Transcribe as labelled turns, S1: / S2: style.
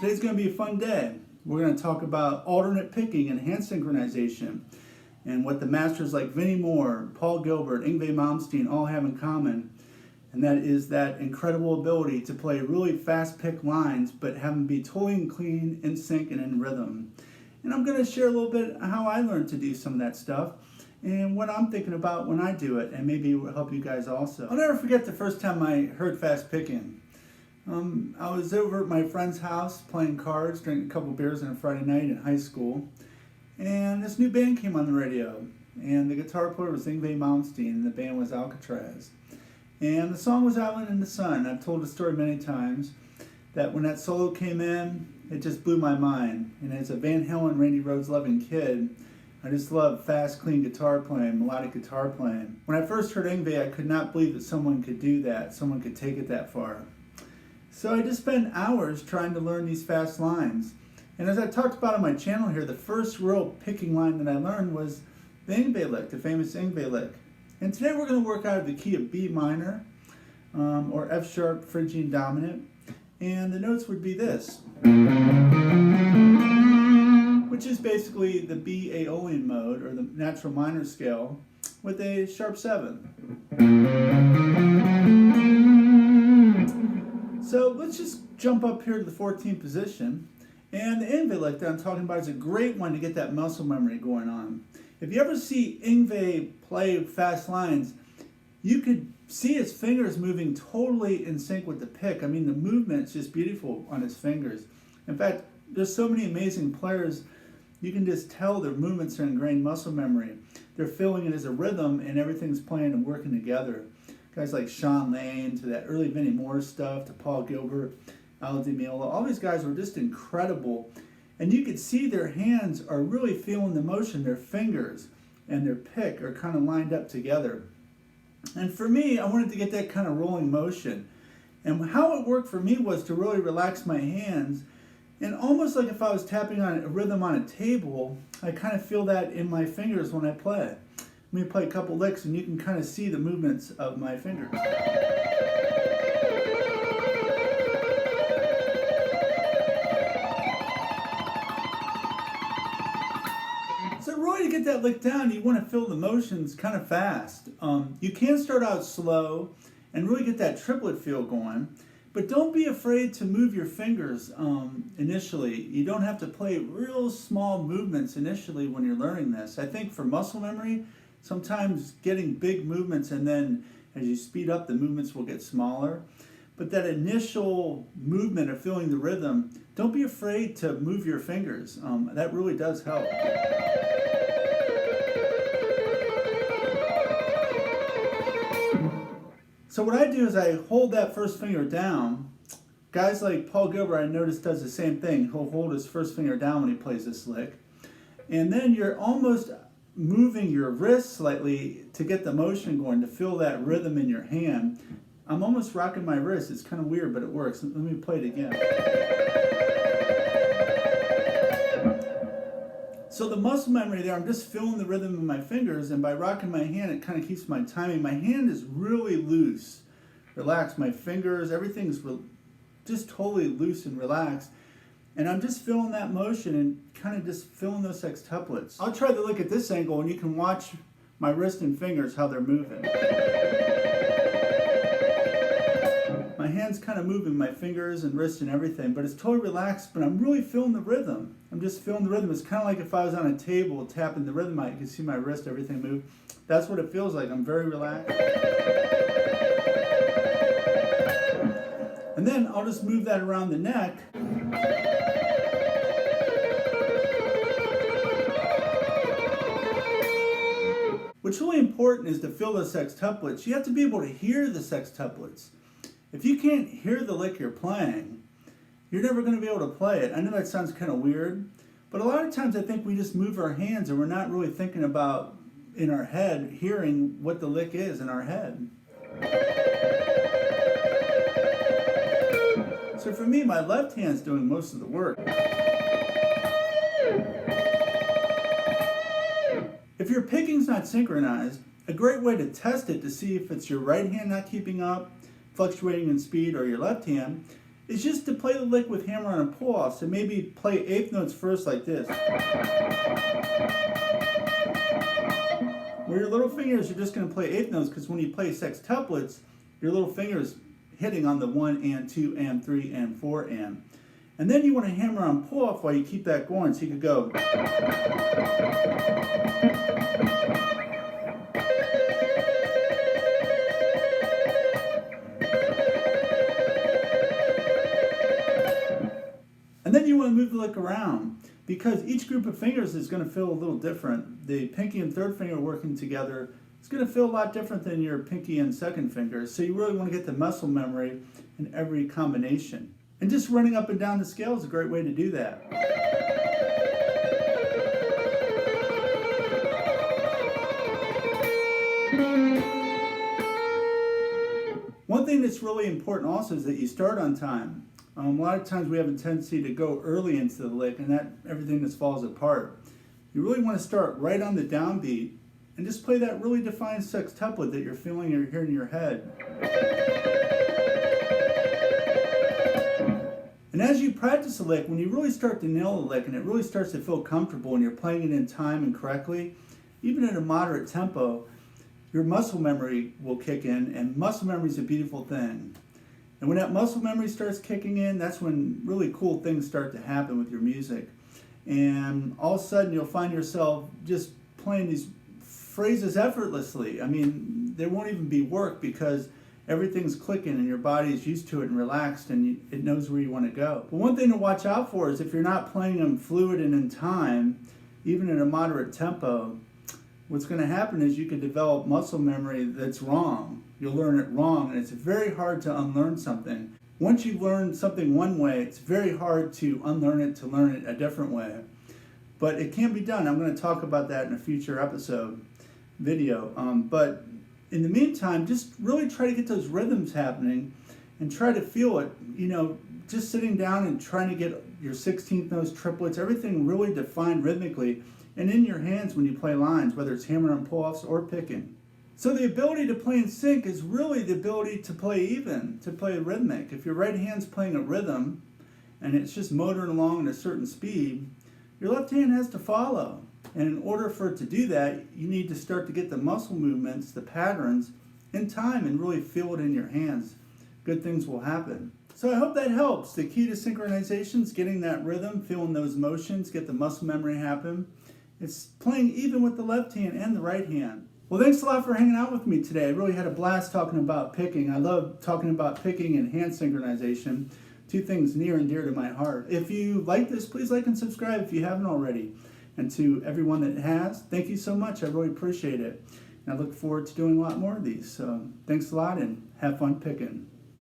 S1: Today's going to be a fun day. We're going to talk about alternate picking and hand synchronization and what the masters like Vinnie Moore, Paul Gilbert, Yngwie Malmsteen all have in common. And that is that incredible ability to play really fast pick lines but have them be totally clean, in sync, and in rhythm. And I'm going to share a little bit how I learned to do some of that stuff and what I'm thinking about when I do it, and maybe it will help you guys also. I'll never forget the first time I heard fast picking. I was over at my friend's house playing cards, drinking a couple beers on a Friday night in high school, and this new band came on the radio, and the guitar player was Yngwie Malmsteen, and the band was Alcatraz. And the song was Island in the Sun. I've told the story many times that when that solo came in, it just blew my mind. And as a Van Halen, Randy Rhoads loving kid, I just love fast, clean guitar playing, melodic guitar playing. When I first heard Yngwie, I could not believe that someone could do that, someone could take it that far. So I just spent hours trying to learn these fast lines. And as I talked about on my channel here, the first real picking line that I learned was the Yngwie lick, the famous Yngwie lick. And today we're going to work out of the key of B minor, or F sharp Phrygian dominant. And the notes would be this, which is basically the B Aeolian mode, or the natural minor scale, with a sharp 7. So let's just jump up here to the 14th position. And the Yngwie lick that I'm talking about is a great one to get that muscle memory going on. If you ever see Yngwie play fast lines, you could see his fingers moving totally in sync with the pick. I mean, the movement's just beautiful on his fingers. In fact, there's so many amazing players, you can just tell their movements are ingrained muscle memory. They're feeling it as a rhythm and everything's playing and working together. Guys like Sean Lane, to that early Vinnie Moore stuff, to Paul Gilbert, Meola, all these guys were just incredible. And you could see their hands are really feeling the motion. Their fingers and their pick are kind of lined up together. And for me, I wanted to get that kind of rolling motion. And how it worked for me was to really relax my hands. And almost like if I was tapping on a rhythm on a table, I kind of feel that in my fingers when I play. Let me play a couple licks and you can kind of see the movements of my fingers. So really to get that lick down, you want to feel the motions kind of fast. You can start out slow and really get that triplet feel going, but don't be afraid to move your fingers initially. You don't have to play real small movements initially when you're learning this. I think for muscle memory, sometimes getting big movements and then as you speed up, the movements will get smaller. But that initial movement of feeling the rhythm, don't be afraid to move your fingers. That really does help. So what I do is I hold that first finger down. Guys like Paul Gilbert, I noticed, does the same thing. He'll hold his first finger down when he plays this lick. And then you're almost moving your wrist slightly to get the motion going, to feel that rhythm in your hand. I'm almost rocking my wrist. It's kind of weird, but it works. Let me play it again. So the muscle memory there, I'm just feeling the rhythm in my fingers, and by rocking my hand, it kind of keeps my timing. My hand is really loose, relaxed. My fingers, everything's just totally loose and relaxed. And I'm just feeling that motion and kind of just feeling those sextuplets. I'll try to look at this angle and you can watch my wrist and fingers, how they're moving. My hand's kind of moving, my fingers and wrist and everything, but it's totally relaxed, but I'm really feeling the rhythm. I'm just feeling the rhythm. It's kind of like if I was on a table tapping the rhythm out, you can see my wrist, everything move. That's what it feels like. I'm very relaxed. And then I'll just move that around the neck. What's really important is to feel the sextuplets. You have to be able to hear the sextuplets. If you can't hear the lick you're playing, you're never going to be able to play it. I know that sounds kind of weird, but a lot of times I think we just move our hands and we're not really thinking about, in our head, hearing what the lick is in our head. So for me, my left hand's doing most of the work. If your picking's not synchronized, a great way to test it to see if it's your right hand not keeping up, fluctuating in speed, or your left hand, is just to play the lick with hammer on and pull-off. So maybe play eighth notes first like this. Where your little fingers are just going to play eighth notes, because when you play sextuplets, your little fingers hitting on the 1 and 2 and 3 and 4 and. And then you want to hammer on pull-off while you keep that going, so you could go. And then you want to move the lick around, because each group of fingers is going to feel a little different. The pinky and third finger working together is going to feel a lot different than your pinky and second finger. So you really want to get the muscle memory in every combination. And just running up and down the scale is a great way to do that. One thing that's really important also is that you start on time. A lot of times we have a tendency to go early into the lick, and that everything just falls apart. You really want to start right on the downbeat and just play that really defined sextuplet that you're feeling or hearing in your head. And as you practice a lick, when you really start to nail the lick and it really starts to feel comfortable and you're playing it in time and correctly, even at a moderate tempo, your muscle memory will kick in, and muscle memory is a beautiful thing. And when that muscle memory starts kicking in, that's when really cool things start to happen with your music. And all of a sudden you'll find yourself just playing these phrases effortlessly. I mean, there won't even be work, because everything's clicking and your body's used to it and relaxed, and it knows where you want to go. But one thing to watch out for is if you're not playing them fluid and in time, even at a moderate tempo, what's going to happen is you could develop muscle memory that's wrong. You'll learn it wrong, and it's very hard to unlearn something. Once you learn something one way, it's very hard to unlearn it, to learn it a different way. But it can be done. I'm going to talk about that in a future episode video. But in the meantime, just really try to get those rhythms happening and try to feel it. You know, just sitting down and trying to get your 16th notes, triplets, everything really defined rhythmically and in your hands when you play lines, whether it's hammer and pull-offs or picking. So the ability to play in sync is really the ability to play even, to play rhythmic. If your right hand's playing a rhythm and it's just motoring along at a certain speed, your left hand has to follow. And in order for it to do that, you need to start to get the muscle movements, the patterns, in time and really feel it in your hands. Good things will happen. So I hope that helps. The key to synchronization is getting that rhythm, feeling those motions, get the muscle memory happen. It's playing even with the left hand and the right hand. Well, thanks a lot for hanging out with me today. I really had a blast talking about picking. I love talking about picking and hand synchronization, two things near and dear to my heart. If you like this, please like and subscribe if you haven't already. And to everyone that has, thank you so much. I really appreciate it. And I look forward to doing a lot more of these. So thanks a lot and have fun picking.